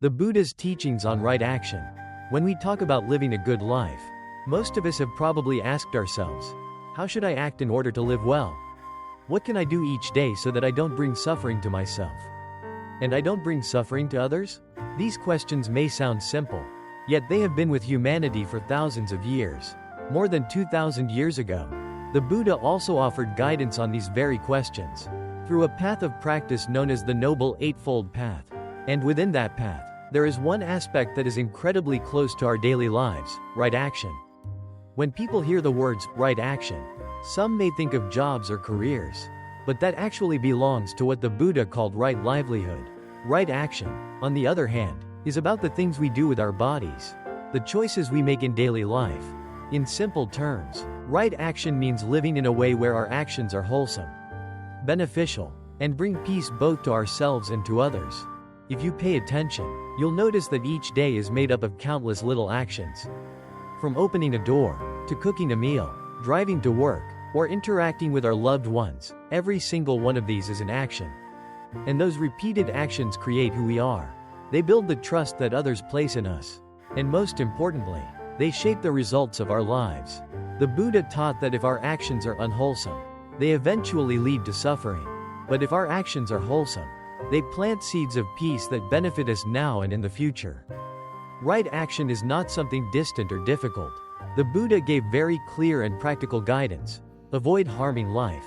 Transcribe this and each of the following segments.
The Buddha's teachings on right action. When we talk about living a good life, most of us have probably asked ourselves, how should I act in order to live well? What can I do each day so that I don't bring suffering to myself? And I don't bring suffering to others? These questions may sound simple, yet they have been with humanity for thousands of years. More than 2,000 years ago, the Buddha also offered guidance on these very questions, through a path of practice known as the Noble Eightfold Path. And within that path, there is one aspect that is incredibly close to our daily lives: right action. When people hear the words, right action, some may think of jobs or careers, but that actually belongs to what the Buddha called right livelihood. Right action, on the other hand, is about the things we do with our bodies, the choices we make in daily life. In simple terms, right action means living in a way where our actions are wholesome, beneficial, and bring peace both to ourselves and to others. If you pay attention, you'll notice that each day is made up of countless little actions. From opening a door, to cooking a meal, driving to work, or interacting with our loved ones, every single one of these is an action. And those repeated actions create who we are. They build the trust that others place in us. And most importantly, they shape the results of our lives. The Buddha taught that if our actions are unwholesome, they eventually lead to suffering. But if our actions are wholesome, they plant seeds of peace that benefit us now and in the future. Right action is not something distant or difficult. The Buddha gave very clear and practical guidance. Avoid harming life.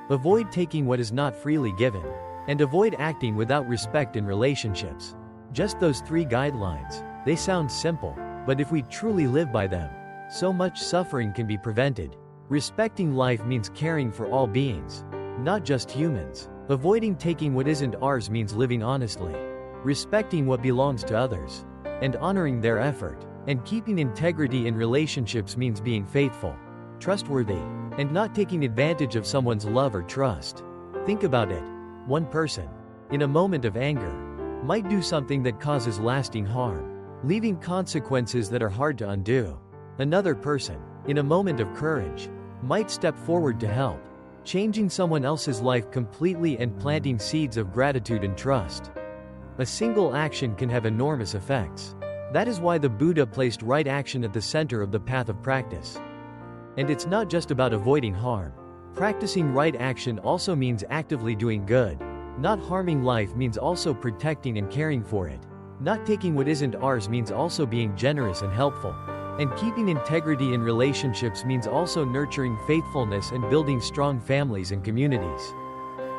Avoid taking what is not freely given. And avoid acting without respect in relationships. Just those 3 guidelines. They sound simple, but if we truly live by them, so much suffering can be prevented. Respecting life means caring for all beings, not just humans. Avoiding taking what isn't ours means living honestly, respecting what belongs to others, and honoring their effort. And keeping integrity in relationships means being faithful, trustworthy, and not taking advantage of someone's love or trust. Think about it. One person, in a moment of anger, might do something that causes lasting harm, leaving consequences that are hard to undo. Another person, in a moment of courage, might step forward to help, changing someone else's life completely and planting seeds of gratitude and trust. A single action can have enormous effects. That is why the Buddha placed right action at the center of the path of practice. And it's not just about avoiding harm. Practicing right action also means actively doing good. Not harming life means also protecting and caring for it. Not taking what isn't ours means also being generous and helpful. And keeping integrity in relationships means also nurturing faithfulness and building strong families and communities.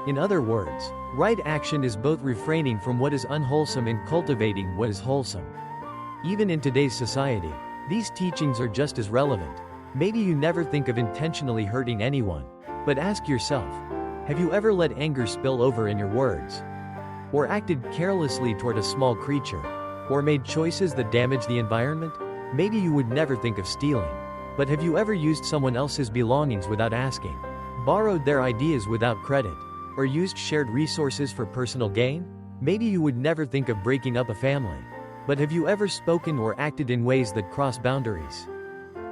In other words, right action is both refraining from what is unwholesome and cultivating what is wholesome. Even in today's society, these teachings are just as relevant. Maybe you never think of intentionally hurting anyone, but ask yourself, have you ever let anger spill over in your words? Or acted carelessly toward a small creature? Or made choices that damage the environment? Maybe you would never think of stealing, but have you ever used someone else's belongings without asking? Borrowed their ideas without credit? Or used shared resources for personal gain? Maybe you would never think of breaking up a family, but have you ever spoken or acted in ways that cross boundaries,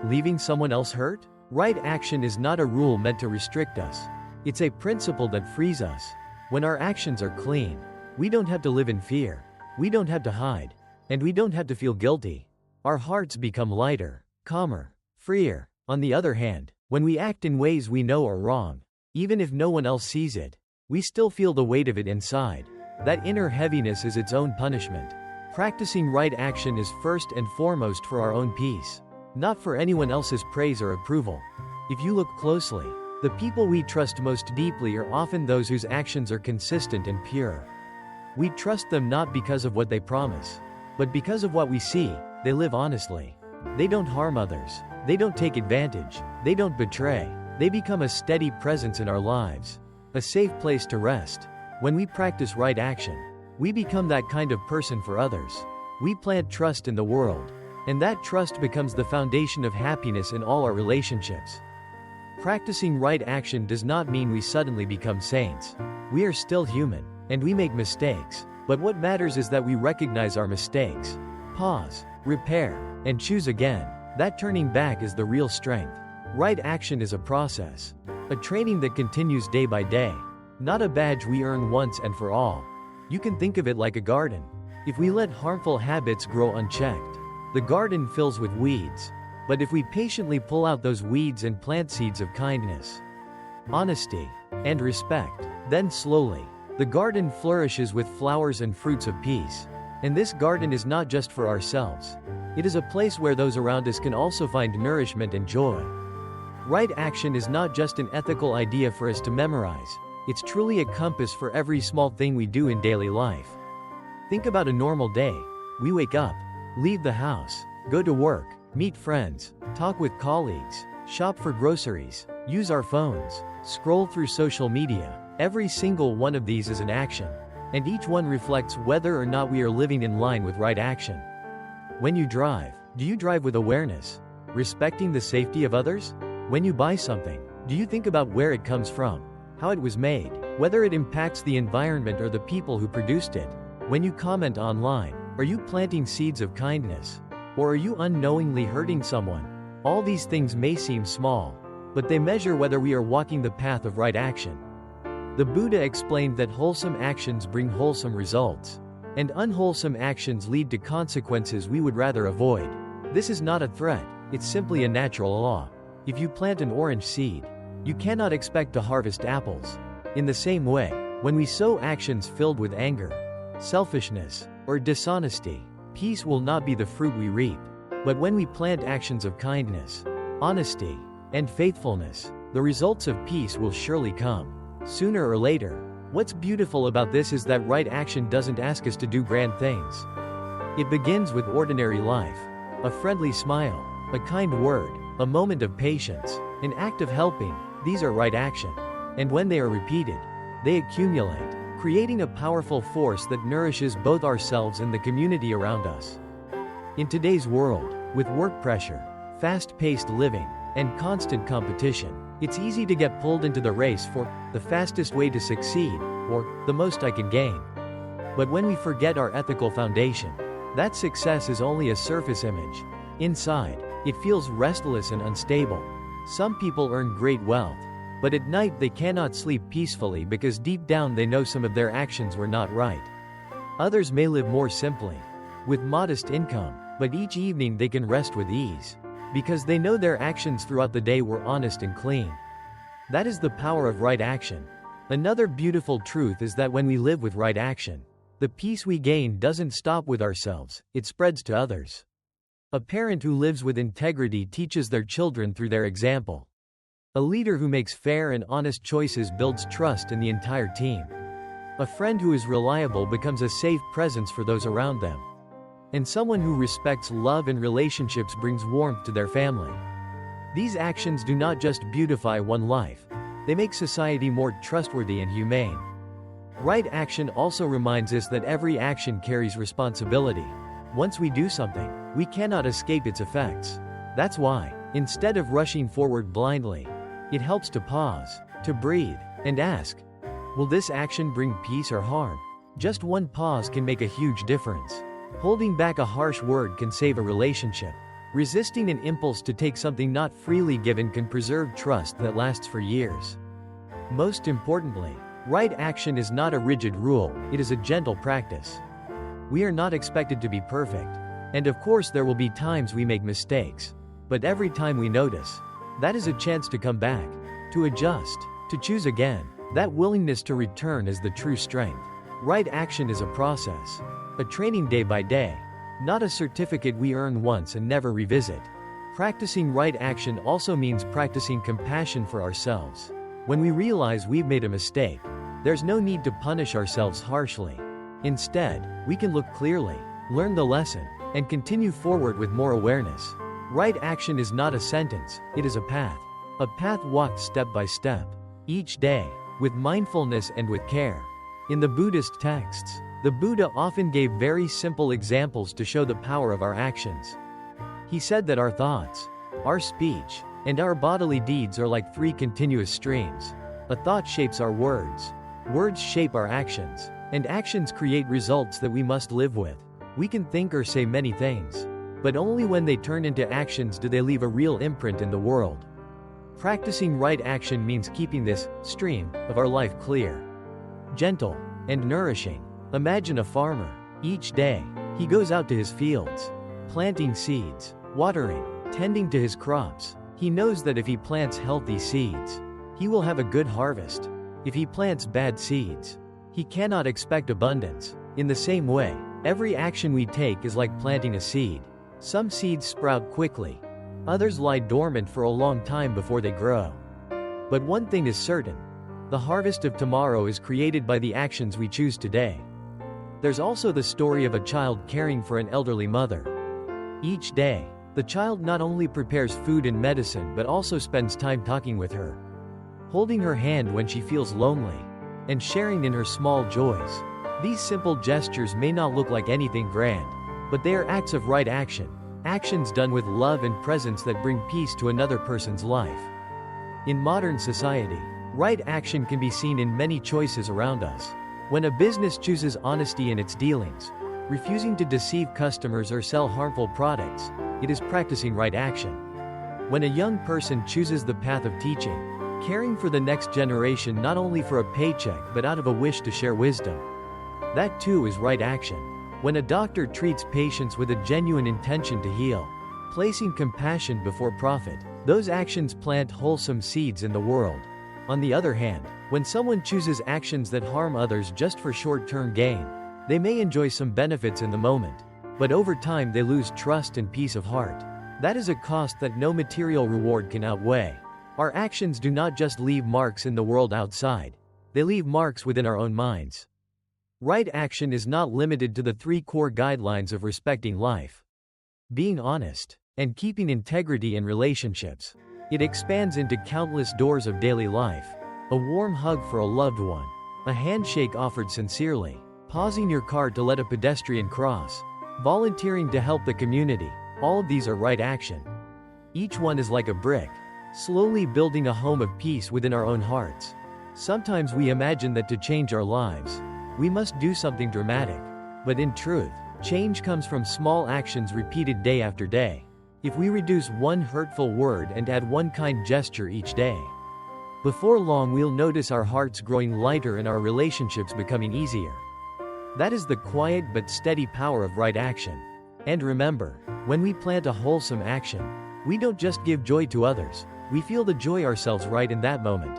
leaving someone else hurt? Right action is not a rule meant to restrict us. It's a principle that frees us. When our actions are clean, we don't have to live in fear. We don't have to hide. And we don't have to feel guilty. Our hearts become lighter, calmer, freer. On the other hand, when we act in ways we know are wrong, even if no one else sees it, we still feel the weight of it inside. That inner heaviness is its own punishment. Practicing right action is first and foremost for our own peace, not for anyone else's praise or approval. If you look closely, the people we trust most deeply are often those whose actions are consistent and pure. We trust them not because of what they promise, but because of what we see. They live honestly. They don't harm others. They don't take advantage. They don't betray. They become a steady presence in our lives, a safe place to rest. When we practice right action, we become that kind of person for others. We plant trust in the world, and that trust becomes the foundation of happiness in all our relationships. Practicing right action does not mean we suddenly become saints. We are still human, and we make mistakes, but what matters is that we recognize our mistakes, pause, repair, and choose again. That turning back is the real strength. Right action is a process, a training that continues day by day, not a badge we earn once and for all. You can think of it like a garden. If we let harmful habits grow unchecked, the garden fills with weeds. But if we patiently pull out those weeds and plant seeds of kindness, honesty, and respect, then slowly, the garden flourishes with flowers and fruits of peace. And this garden is not just for ourselves. It is a place where those around us can also find nourishment and joy. Right action is not just an ethical idea for us to memorize. It's truly a compass for every small thing we do in daily life. Think about a normal day. We wake up, leave the house, go to work, meet friends, talk with colleagues, shop for groceries, use our phones, scroll through social media. Every single one of these is an action, and each one reflects whether or not we are living in line with right action. When you drive, do you drive with awareness, respecting the safety of others? When you buy something, do you think about where it comes from, how it was made, whether it impacts the environment or the people who produced it? When you comment online, are you planting seeds of kindness? Or are you unknowingly hurting someone? All these things may seem small, but they measure whether we are walking the path of right action. The Buddha explained that wholesome actions bring wholesome results, and unwholesome actions lead to consequences we would rather avoid. This is not a threat, it's simply a natural law. If you plant an orange seed, you cannot expect to harvest apples. In the same way, when we sow actions filled with anger, selfishness, or dishonesty, peace will not be the fruit we reap. But when we plant actions of kindness, honesty, and faithfulness, the results of peace will surely come, sooner or later. What's beautiful about this is that right action doesn't ask us to do grand things. It begins with ordinary life. A friendly smile, a kind word, a moment of patience, an act of helping. These are right action. And when they are repeated, they accumulate, creating a powerful force that nourishes both ourselves and the community around us. In today's world, with work pressure, fast-paced living, and constant competition, it's easy to get pulled into the race for the fastest way to succeed, or the most I can gain. But when we forget our ethical foundation, that success is only a surface image. Inside, it feels restless and unstable. Some people earn great wealth, but at night they cannot sleep peacefully because deep down they know some of their actions were not right. Others may live more simply, with modest income, but each evening they can rest with ease, because they know their actions throughout the day were honest and clean. That is the power of right action. Another beautiful truth is that when we live with right action, the peace we gain doesn't stop with ourselves, it spreads to others. A parent who lives with integrity teaches their children through their example. A leader who makes fair and honest choices builds trust in the entire team. A friend who is reliable becomes a safe presence for those around them. And someone who respects love and relationships brings warmth to their family. These actions do not just beautify one life, they make society more trustworthy and humane. Right action also reminds us that every action carries responsibility. Once we do something, we cannot escape its effects. That's why, instead of rushing forward blindly, it helps to pause, to breathe, and ask, will this action bring peace or harm? Just one pause can make a huge difference. Holding back a harsh word can save a relationship. Resisting an impulse to take something not freely given can preserve trust that lasts for years. Most importantly, right action is not a rigid rule, it is a gentle practice. We are not expected to be perfect. And of course there will be times we make mistakes. But every time we notice, that is a chance to come back, to adjust, to choose again. That willingness to return is the true strength. Right action is a process, a training day by day, not a certificate we earn once and never revisit. Practicing right action also means practicing compassion for ourselves. When we realize we've made a mistake, there's no need to punish ourselves harshly. Instead, we can look clearly, learn the lesson, and continue forward with more awareness. Right action is not a sentence, it is a path walked step by step, each day, with mindfulness and with care. In the Buddhist texts, the Buddha often gave very simple examples to show the power of our actions. He said that our thoughts, our speech, and our bodily deeds are like three continuous streams. A thought shapes our words, words shape our actions, and actions create results that we must live with. We can think or say many things, but only when they turn into actions do they leave a real imprint in the world. Practicing right action means keeping this stream of our life clear, gentle, and nourishing. Imagine a farmer. Each day, he goes out to his fields, planting seeds, watering, tending to his crops. He knows that if he plants healthy seeds, he will have a good harvest. If he plants bad seeds, he cannot expect abundance. In the same way, every action we take is like planting a seed. Some seeds sprout quickly. Others lie dormant for a long time before they grow. But one thing is certain: the harvest of tomorrow is created by the actions we choose today. There's also the story of a child caring for an elderly mother. Each day, the child not only prepares food and medicine but also spends time talking with her, holding her hand when she feels lonely, and sharing in her small joys. These simple gestures may not look like anything grand, but they are acts of right action, actions done with love and presence that bring peace to another person's life. In modern society, right action can be seen in many choices around us. When a business chooses honesty in its dealings, refusing to deceive customers or sell harmful products, it is practicing right action. When a young person chooses the path of teaching, caring for the next generation not only for a paycheck but out of a wish to share wisdom, that too is right action. When a doctor treats patients with a genuine intention to heal, placing compassion before profit, those actions plant wholesome seeds in the world. On the other hand, when someone chooses actions that harm others just for short-term gain, they may enjoy some benefits in the moment, but over time they lose trust and peace of heart. That is a cost that no material reward can outweigh. Our actions do not just leave marks in the world outside, they leave marks within our own minds. Right action is not limited to the 3 core guidelines of respecting life, being honest, and keeping integrity in relationships. It expands into countless doors of daily life. A warm hug for a loved one, a handshake offered sincerely, pausing your car to let a pedestrian cross, volunteering to help the community. All of these are right action. Each one is like a brick, slowly building a home of peace within our own hearts. Sometimes we imagine that to change our lives, we must do something dramatic. But in truth, change comes from small actions repeated day after day. If we reduce one hurtful word and add one kind gesture each day, before long we'll notice our hearts growing lighter and our relationships becoming easier. That is the quiet but steady power of right action. And remember, when we plant a wholesome action, we don't just give joy to others, we feel the joy ourselves right in that moment.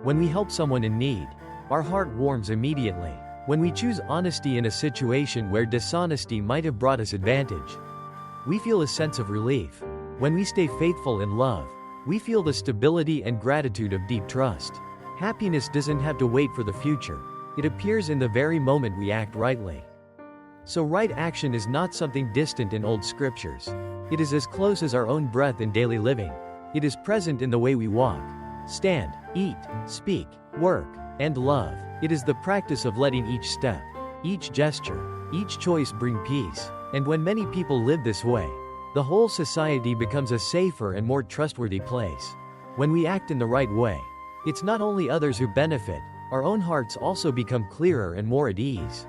When we help someone in need, our heart warms immediately. When we choose honesty in a situation where dishonesty might have brought us advantage, we feel a sense of relief. When we stay faithful in love, we feel the stability and gratitude of deep trust. Happiness doesn't have to wait for the future. It appears in the very moment we act rightly. So right action is not something distant in old scriptures. It is as close as our own breath in daily living. It is present in the way we walk, stand, eat, speak, work, and love. It is the practice of letting each step, each gesture, each choice bring peace. And when many people live this way, the whole society becomes a safer and more trustworthy place. When we act in the right way, it's not only others who benefit, our own hearts also become clearer and more at ease.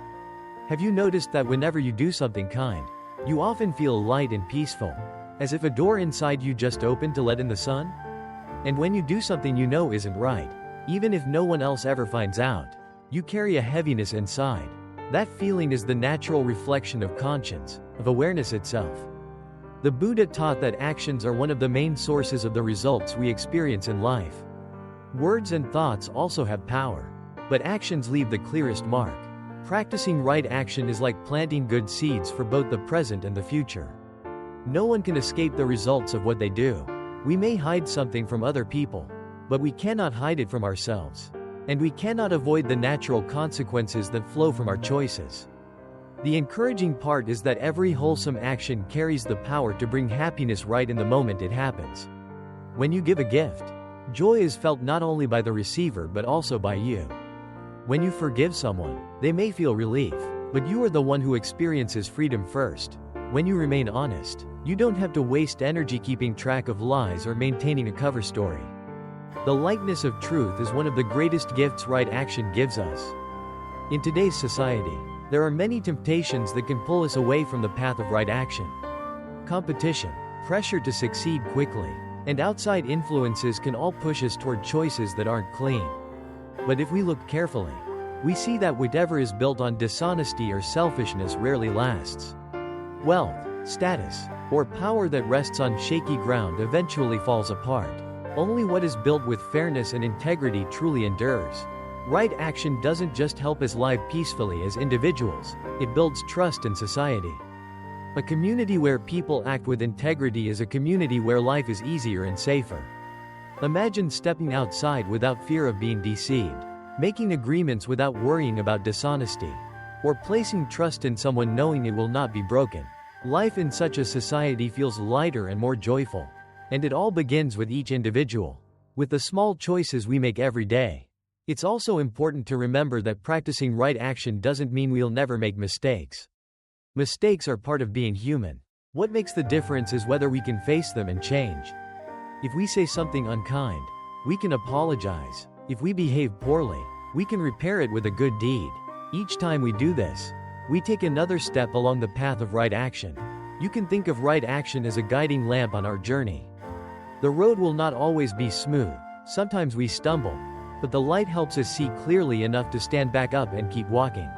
Have you noticed that whenever you do something kind, you often feel light and peaceful, as if a door inside you just opened to let in the sun? And when you do something you know isn't right, even if no one else ever finds out, you carry a heaviness inside. That feeling is the natural reflection of conscience, of awareness itself. The Buddha taught that actions are one of the main sources of the results we experience in life. Words and thoughts also have power, but actions leave the clearest mark. Practicing right action is like planting good seeds for both the present and the future. No one can escape the results of what they do. We may hide something from other people, but we cannot hide it from ourselves. And we cannot avoid the natural consequences that flow from our choices. The encouraging part is that every wholesome action carries the power to bring happiness right in the moment it happens. When you give a gift, joy is felt not only by the receiver but also by you. When you forgive someone, they may feel relief, but you are the one who experiences freedom first. When you remain honest, you don't have to waste energy keeping track of lies or maintaining a cover story. The lightness of truth is one of the greatest gifts right action gives us. In today's society, there are many temptations that can pull us away from the path of right action. Competition, pressure to succeed quickly, and outside influences can all push us toward choices that aren't clean. But if we look carefully, we see that whatever is built on dishonesty or selfishness rarely lasts. Wealth, status, or power that rests on shaky ground eventually falls apart. Only what is built with fairness and integrity truly endures. Right action doesn't just help us live peacefully as individuals, it builds trust in society. A community where people act with integrity is a community where life is easier and safer. Imagine stepping outside without fear of being deceived, making agreements without worrying about dishonesty, or placing trust in someone knowing it will not be broken. Life in such a society feels lighter and more joyful. And it all begins with each individual, with the small choices we make every day. It's also important to remember that practicing right action doesn't mean we'll never make mistakes. Mistakes are part of being human. What makes the difference is whether we can face them and change. If we say something unkind, we can apologize. If we behave poorly, we can repair it with a good deed. Each time we do this, we take another step along the path of right action. You can think of right action as a guiding lamp on our journey. The road will not always be smooth, sometimes we stumble, but the light helps us see clearly enough to stand back up and keep walking.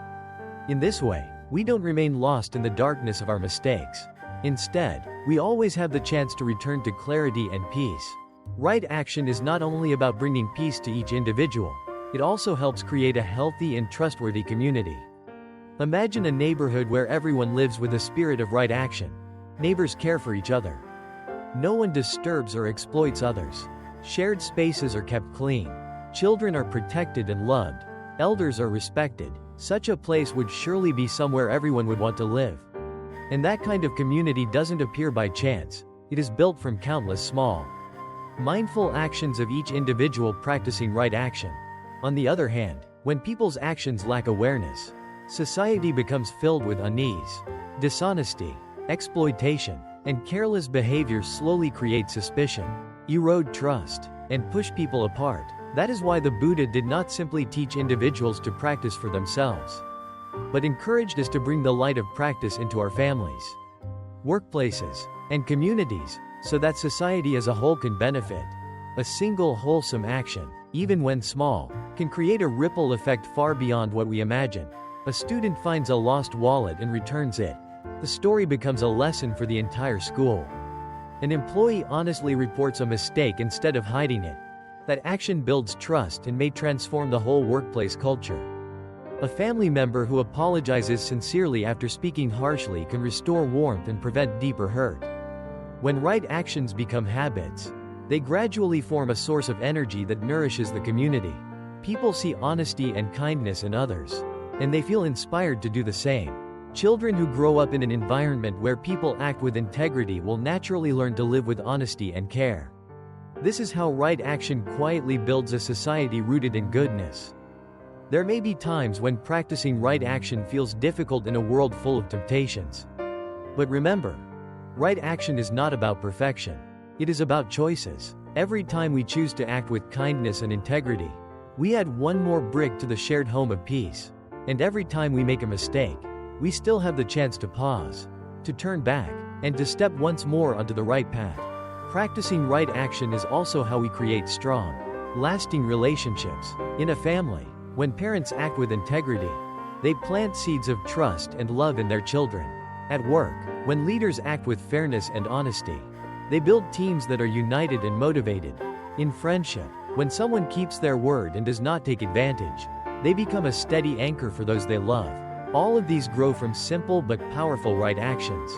In this way, we don't remain lost in the darkness of our mistakes. Instead, we always have the chance to return to clarity and peace. Right action is not only about bringing peace to each individual, it also helps create a healthy and trustworthy community. Imagine a neighborhood where everyone lives with a spirit of right action. Neighbors care for each other. No one disturbs or exploits others. Shared spaces are kept clean. Children are protected and loved. Elders are respected. Such a place would surely be somewhere everyone would want to live. And that kind of community doesn't appear by chance. It is built from countless small, mindful actions of each individual practicing right action. On the other hand, when people's actions lack awareness, society becomes filled with unease. Dishonesty, exploitation, and careless behavior slowly create suspicion, erode trust, and push people apart. That is why the Buddha did not simply teach individuals to practice for themselves, but encouraged us to bring the light of practice into our families, workplaces, and communities, so that society as a whole can benefit. A single wholesome action, even when small, can create a ripple effect far beyond what we imagine. A student finds a lost wallet and returns it. The story becomes a lesson for the entire school. An employee honestly reports a mistake instead of hiding it. That action builds trust and may transform the whole workplace culture. A family member who apologizes sincerely after speaking harshly can restore warmth and prevent deeper hurt. When right actions become habits, they gradually form a source of energy that nourishes the community. People see honesty and kindness in others, and they feel inspired to do the same. Children who grow up in an environment where people act with integrity will naturally learn to live with honesty and care. This is how right action quietly builds a society rooted in goodness. There may be times when practicing right action feels difficult in a world full of temptations. But remember, right action is not about perfection. It is about choices. Every time we choose to act with kindness and integrity, we add one more brick to the shared home of peace. And every time we make a mistake, we still have the chance to pause, to turn back, and to step once more onto the right path. Practicing right action is also how we create strong, lasting relationships. In a family, when parents act with integrity, they plant seeds of trust and love in their children. At work, when leaders act with fairness and honesty, they build teams that are united and motivated. In friendship, when someone keeps their word and does not take advantage, they become a steady anchor for those they love. All of these grow from simple but powerful right actions.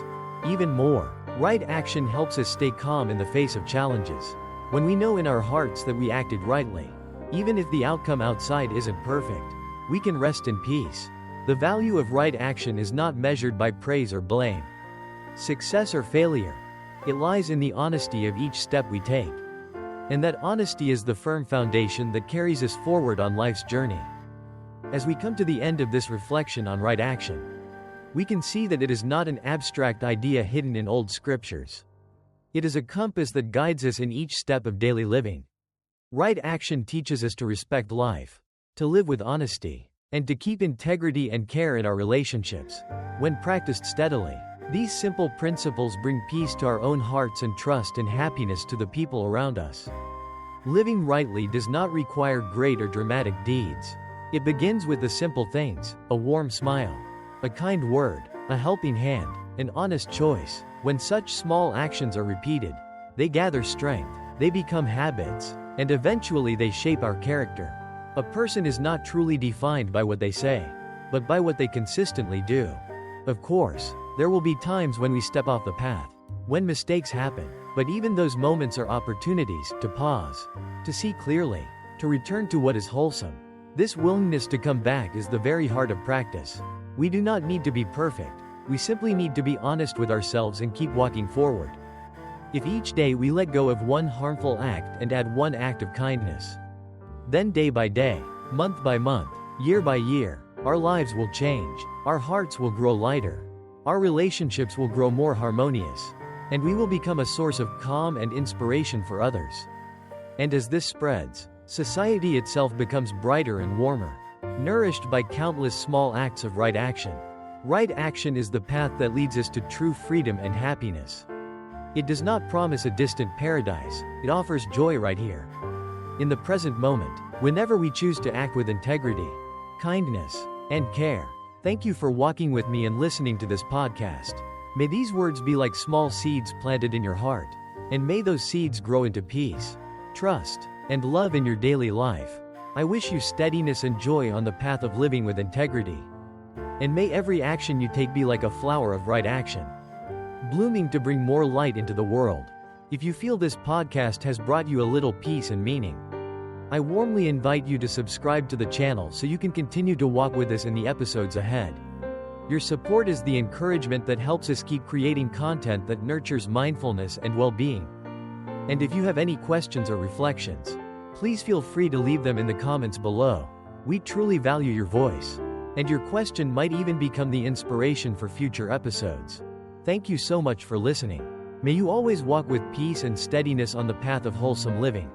Even more, right action helps us stay calm in the face of challenges. When we know in our hearts that we acted rightly, even if the outcome outside isn't perfect, we can rest in peace. The value of right action is not measured by praise or blame, success or failure. It lies in the honesty of each step we take. And that honesty is the firm foundation that carries us forward on life's journey. As we come to the end of this reflection on right action, we can see that it is not an abstract idea hidden in old scriptures. It is a compass that guides us in each step of daily living. Right action teaches us to respect life, to live with honesty, and to keep integrity and care in our relationships. When practiced steadily, these simple principles bring peace to our own hearts and trust and happiness to the people around us. Living rightly does not require great or dramatic deeds. It begins with the simple things: a warm smile, a kind word, a helping hand, an honest choice. When such small actions are repeated, they gather strength, they become habits, and eventually they shape our character. A person is not truly defined by what they say, but by what they consistently do. Of course, there will be times when we step off the path, when mistakes happen, but even those moments are opportunities to pause, to see clearly, to return to what is wholesome. This willingness to come back is the very heart of practice. We do not need to be perfect, we simply need to be honest with ourselves and keep walking forward. If each day we let go of one harmful act and add one act of kindness, then day by day, month by month, year by year, our lives will change, our hearts will grow lighter, our relationships will grow more harmonious, and we will become a source of calm and inspiration for others. And as this spreads, society itself becomes brighter and warmer, nourished by countless small acts of right action. Right action is the path that leads us to true freedom and happiness. It does not promise a distant paradise, it offers joy right here, in the present moment, whenever we choose to act with integrity, kindness, and care. Thank you for walking with me and listening to this podcast. May these words be like small seeds planted in your heart, and may those seeds grow into peace, trust, and love in your daily life. I wish you steadiness and joy on the path of living with integrity. And may every action you take be like a flower of right action, blooming to bring more light into the world. If you feel this podcast has brought you a little peace and meaning, I warmly invite you to subscribe to the channel so you can continue to walk with us in the episodes ahead. Your support is the encouragement that helps us keep creating content that nurtures mindfulness and well-being. And if you have any questions or reflections, please feel free to leave them in the comments below. We truly value your voice, and your question might even become the inspiration for future episodes. Thank you so much for listening. May you always walk with peace and steadiness on the path of wholesome living.